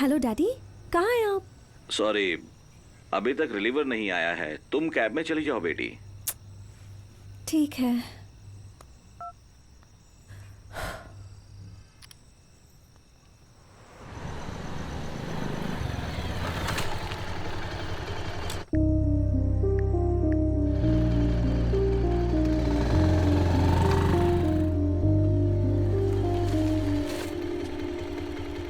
Hello daddy, कहाँ हैं आप? सॉरी, अभी तक रिलीवर नहीं आया है। तुम कैब में चली जाओ बेटी। ठीक है।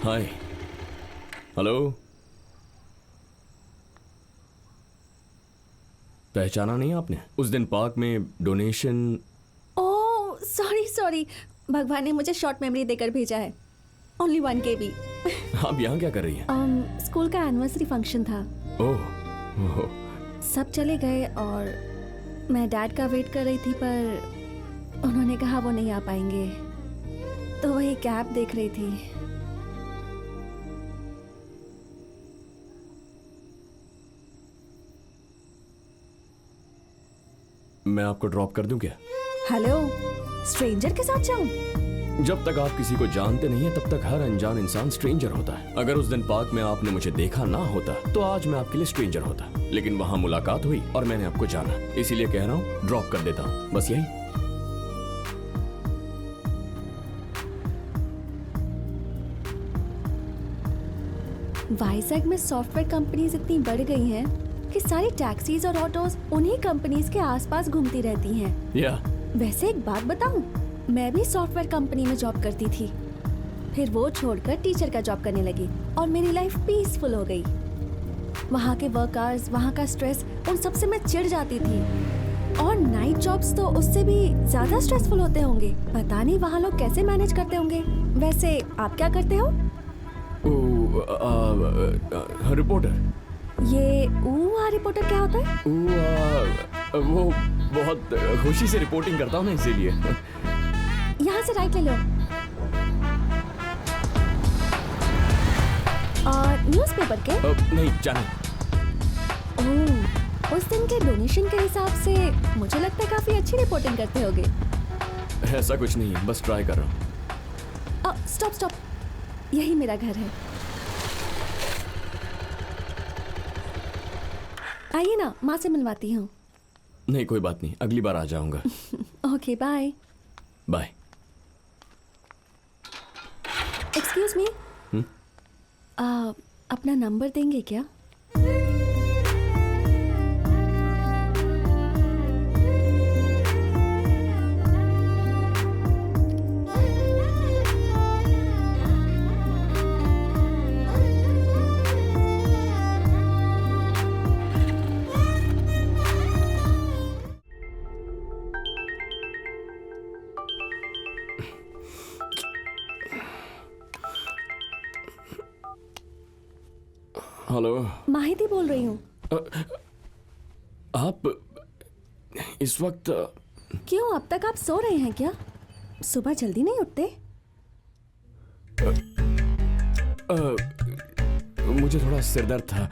हाय। हेलो। पहचाना नहीं आपने? उस दिन पार्क में डोनेशन। ओह सॉरी सॉरी, भगवान ने मुझे शॉर्ट मेमोरी देकर भेजा है। Only 1 KB। आप यहाँ क्या कर रही हैं? स्कूल का एनिवर्सरी फंक्शन था। ओह। सब चले गए और मैं डैड का वेट कर रही थी, पर उन्होंने कहा वो नहीं आ पाएंगे, तो वही कैब देख रही थी। मैं आपको ड्रॉप कर दूं क्या? हेलो, स्ट्रेंजर के साथ जाऊं? जब तक आप किसी को जानते नहीं है तब तक हर अनजान इंसान स्ट्रेंजर होता है। अगर उस दिन पार्क में आपने मुझे देखा ना होता तो आज मैं आपके लिए स्ट्रेंजर होता, लेकिन वहां मुलाकात हुई और मैंने आपको जाना, इसीलिए कह रहा हूँ ड्रॉप कर देता हूँ, बस यही। वाइजैक में सॉफ्टवेयर कंपनीज इतनी बढ़ गई हैं कि सारी टैक्सीज और ऑटोज उन्हीं कंपनीज के आसपास घूमती रहती हैं। या वैसे एक बात बताऊं, मैं भी सॉफ्टवेयर कंपनी में जॉब करती थी, फिर वो छोड़कर टीचर का जॉब करने लगी और मेरी लाइफ पीसफुल हो गई। वहाँ के वर्क आवर्स, वहाँ का स्ट्रेस, उन सब से मैं चिढ़ जाती थी। और नाइट जॉब्स तो उससे भी ज्यादा स्ट्रेसफुल होते होंगे। पता नहीं वहाँ लोग कैसे मैनेज करते होंगे। वैसे आप क्या करते हो? रिपोर्टर। ये रिपोर्टर क्या होता है? वो बहुत खुशी से रिपोर्टिंग करता हूँ ना, इसीलिए। यहाँ से राइट ले लो। न्यूज़पेपर के? नहीं, जाना। ओह, उस दिन के डोनेशन के हिसाब से मुझे लगता है काफी अच्छी रिपोर्टिंग करते होगे। ऐसा कुछ नहीं है, बस ट्राई कर रहा हूँ। स्टॉप स्टॉप, यही मेरा घर है। आइए ना, माँ से मिलवाती हूँ। नहीं, कोई बात नहीं, अगली बार आ जाऊंगा। Okay, bye. Bye. Excuse me, अपना नंबर देंगे क्या? हेलो, माहिती बोल रही हूँ। आप इस वक्त? क्यों, अब तक आप सो रहे हैं क्या? सुबह जल्दी नहीं उठते? मुझे थोड़ा सिरदर्द था।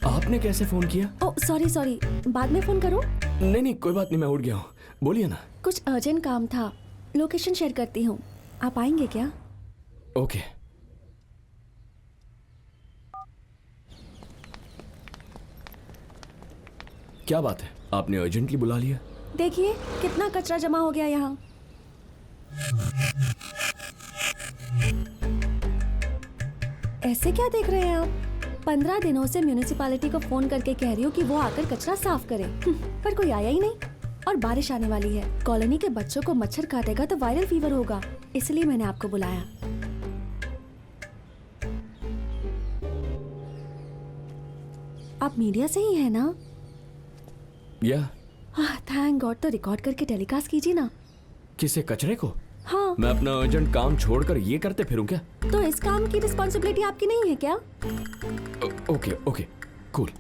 आपने कैसे फोन किया? ओह सॉरी सॉरी, बाद में फोन करूँ? नहीं नहीं, कोई बात नहीं, मैं उठ गया हूँ, बोलिए ना। कुछ अर्जेंट काम था, लोकेशन शेयर करती हूँ, आप आएंगे क्या? ओके। क्या बात है, आपने अर्जेंटली बुला लिया? देखिए कितना कचरा जमा हो गया यहाँ। ऐसे क्या देख रहे हैं आप? 15 दिनों से म्यूनिसिपैलिटी को फोन करके कह रही हूँ कि वो आकर कचरा साफ करे, पर कोई आया ही नहीं। और बारिश आने वाली है, कॉलोनी के बच्चों को मच्छर काटेगा तो वायरल फीवर होगा, इसलिए मैंने आपको बुलाया। आप मीडिया से ही है ना? या थैंक गॉड, तो रिकॉर्ड करके टेलीकास्ट कीजिए ना। किसे, कचरे को? हाँ। मैं अपना अर्जेंट काम छोड़कर ये करते फिरूं क्या? तो इस काम की रिस्पॉन्सिबिलिटी आपकी नहीं है क्या? Okay okay, cool.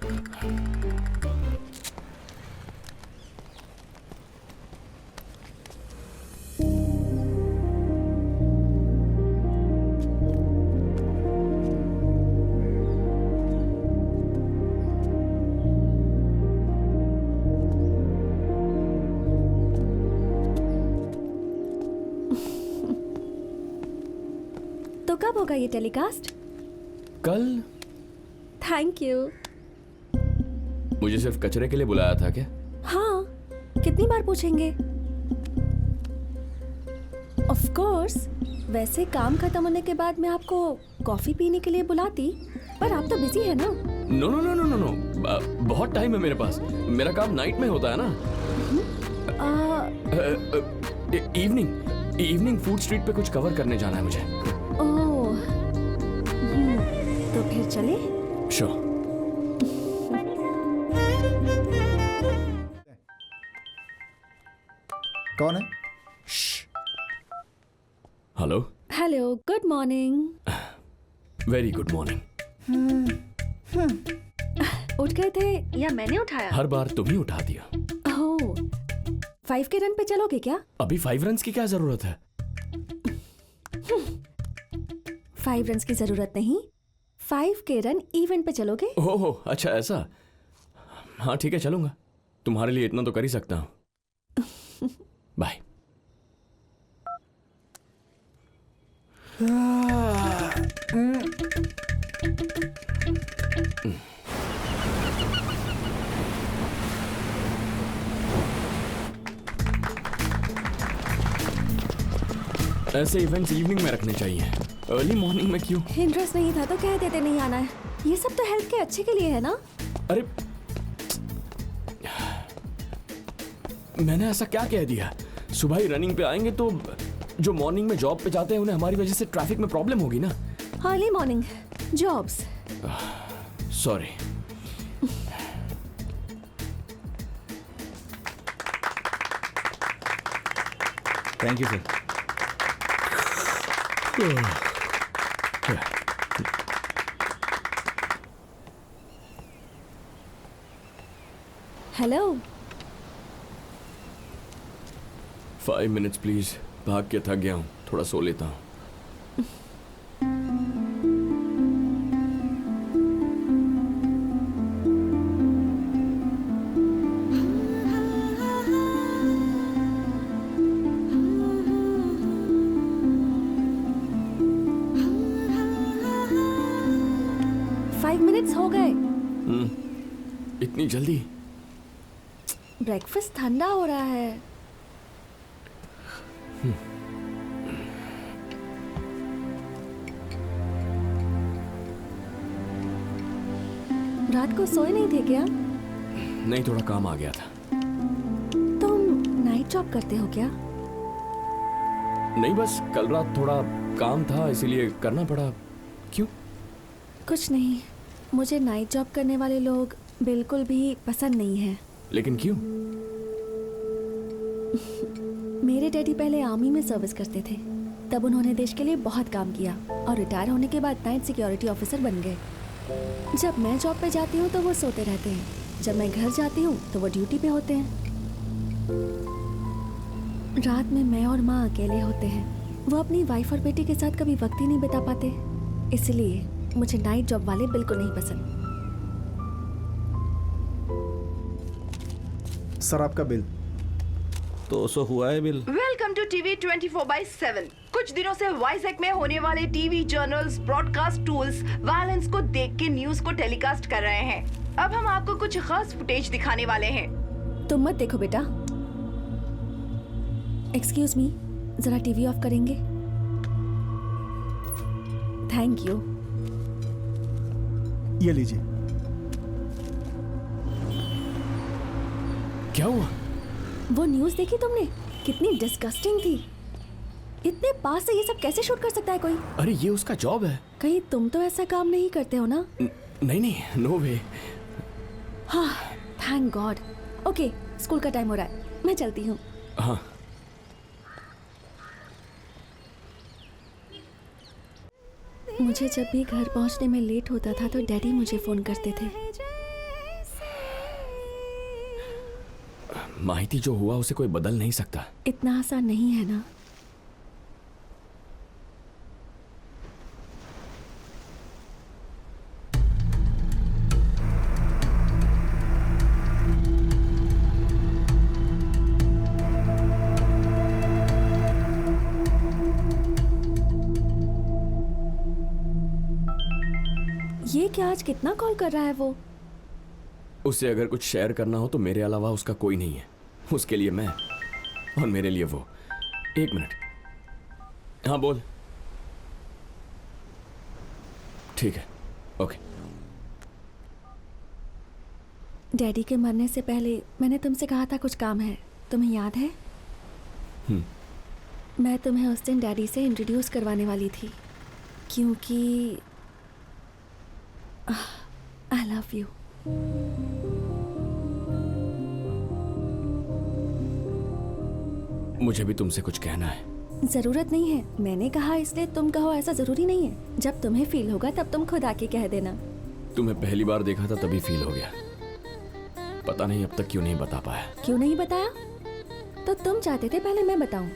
तो कब होगा ये टेलीकास्ट? कल थैंक यू। मुझे सिर्फ कचरे के लिए बुलाया था क्या? हाँ, कितनी बार पूछेंगे? ऑफ कोर्स, वैसे काम खत्म होने के बाद मैं आपको कॉफी पीने के लिए बुलाती, पर आप तो बिजी है ना। No no no no no no, बहुत टाइम है मेरे पास। मेरा काम नाइट में होता है ना। इवनिंग फूड स्ट्रीट पे कुछ कवर करने जाना है मुझे। ओह, तो फिर चले? श्योर। कौन है? Hello. Hello, good morning. Very good morning. उठ गए थे या मैंने उठाया? हर बार तुम ही उठा दिया। ओह, 5 के रन पे चलोगे क्या? अभी 5 रन्स की क्या जरूरत है? 5 रन की जरूरत नहीं, 5 के रन इवेंट पे चलोगे? ओह अच्छा ऐसा। हाँ ठीक है चलूंगा, तुम्हारे लिए इतना तो कर ही सकता हूँ। बाय। ऐसे इवेंट्स इवनिंग में रखने चाहिए, अर्ली मॉर्निंग में क्यों? इंटरेस्ट नहीं था तो कह देते नहीं आना है। ये सब तो हेल्थ के अच्छे के लिए है ना। अरे मैंने ऐसा क्या कह दिया? सुबह ही रनिंग पे आएंगे तो जो मॉर्निंग में जॉब पे जाते हैं उन्हें हमारी वजह से ट्रैफिक में प्रॉब्लम होगी ना। Early morning jobs. Sorry. Thank you sir. Hello. 5 minutes please, भाग के थक गया हूँ, थोड़ा सो लेता हूँ। हो गए? इतनी जल्दी? ब्रेकफास्ट ठंडा हो रहा है। रात को सोए नहीं थे क्या? नहीं, थोड़ा काम आ गया था। तुम नाइट जॉब करते हो क्या? नहीं, बस कल रात थोड़ा काम था इसीलिए करना पड़ा। क्यों? कुछ नहीं, मुझे नाइट जॉब करने वाले लोग बिल्कुल भी पसंद नहीं है। लेकिन क्यों? मेरे डैडी पहले आर्मी में सर्विस करते थे, तब उन्होंने देश के लिए बहुत काम किया और रिटायर होने के बाद नाइट सिक्योरिटी ऑफिसर बन गए। जब मैं जॉब पे जाती हूँ तो वो सोते रहते हैं, जब मैं घर जाती हूँ तो वो ड्यूटी पे होते हैं। रात में मैं और माँ अकेले होते हैं। वो अपनी वाइफ और बेटी के साथ कभी वक्त ही नहीं बिता पाते, इसलिए मुझे नाइट जॉब वाले बिल्कुल नहीं पसंद। सर आपका बिल। तो सो हुआ है बिल। Welcome to TV 24/7। कुछ दिनों से वाइजैक में होने वाले TV journals, broadcast tools violence को देख के न्यूज को टेलीकास्ट कर रहे हैं। अब हम आपको कुछ खास फुटेज दिखाने वाले हैं। तुम मत देखो बेटा। एक्सक्यूज मी, जरा टीवी ऑफ करेंगे? Thank you. ये लीजिए। क्या हुआ? वो न्यूज़ देखी तुमने? कितनी डिस्गस्टिंग थी। इतने पास से ये सब कैसे शूट कर सकता है कोई? अरे ये उसका जॉब है। कहीं तुम तो ऐसा काम नहीं करते हो ना? नहीं नहीं, नो वे। हाँ, थैंक गॉड। ओके, स्कूल का टाइम हो रहा है, मैं चलती हूँ। हाँ। मुझे जब भी घर पहुँचने में लेट होता था तो डैडी मुझे फ़ोन करते थे। माहिती जो हुआ उसे कोई बदल नहीं सकता। इतना आसान नहीं है ना। कि आज कितना कॉल कर रहा है वो। उससे अगर कुछ शेयर करना हो तो मेरे अलावा उसका कोई नहीं है। उसके लिए मैं और मेरे लिए वो। 1 मिनट। हाँ बोल। ठीक है, ओके। डैडी के मरने से पहले मैंने तुमसे कहा था कुछ काम है, तुम्हें याद है? मैं तुम्हें उस दिन डैडी से इंट्रोड्यूस करवाने वाली थी, क्योंकि आई लव यू। मुझे भी तुमसे कुछ कहना है। जरूरत नहीं है, मैंने कहा इसलिए तुम कहो ऐसा जरूरी नहीं है। जब तुम्हें फील होगा तब तुम खुद आके कह देना। तुम्हें पहली बार देखा था तभी फील हो गया। पता नहीं अब तक क्यों नहीं बता पाया। क्यों नहीं बताया? तो तुम चाहते थे पहले मैं बताऊं।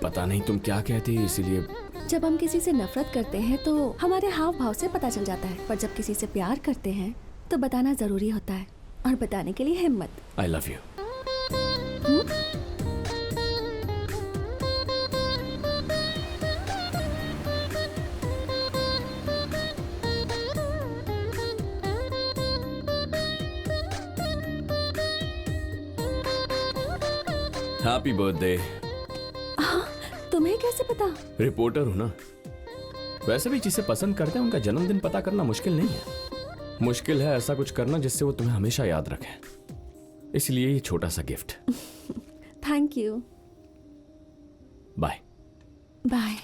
पता नहीं तुम क्या कहती, इसीलिए। जब हम किसी से नफरत करते हैं तो हमारे हाव भाव से पता चल जाता है, पर जब किसी से प्यार करते हैं तो बताना जरूरी होता है, और बताने के लिए हिम्मत। I love you. Happy birthday. तुम्हें कैसे पता? रिपोर्टर हूं ना। वैसे भी जिसे पसंद करते हैं उनका जन्मदिन पता करना मुश्किल नहीं है। मुश्किल है ऐसा कुछ करना जिससे वो तुम्हें हमेशा याद रखें। इसलिए ये छोटा सा gift. Thank you. Bye. Bye.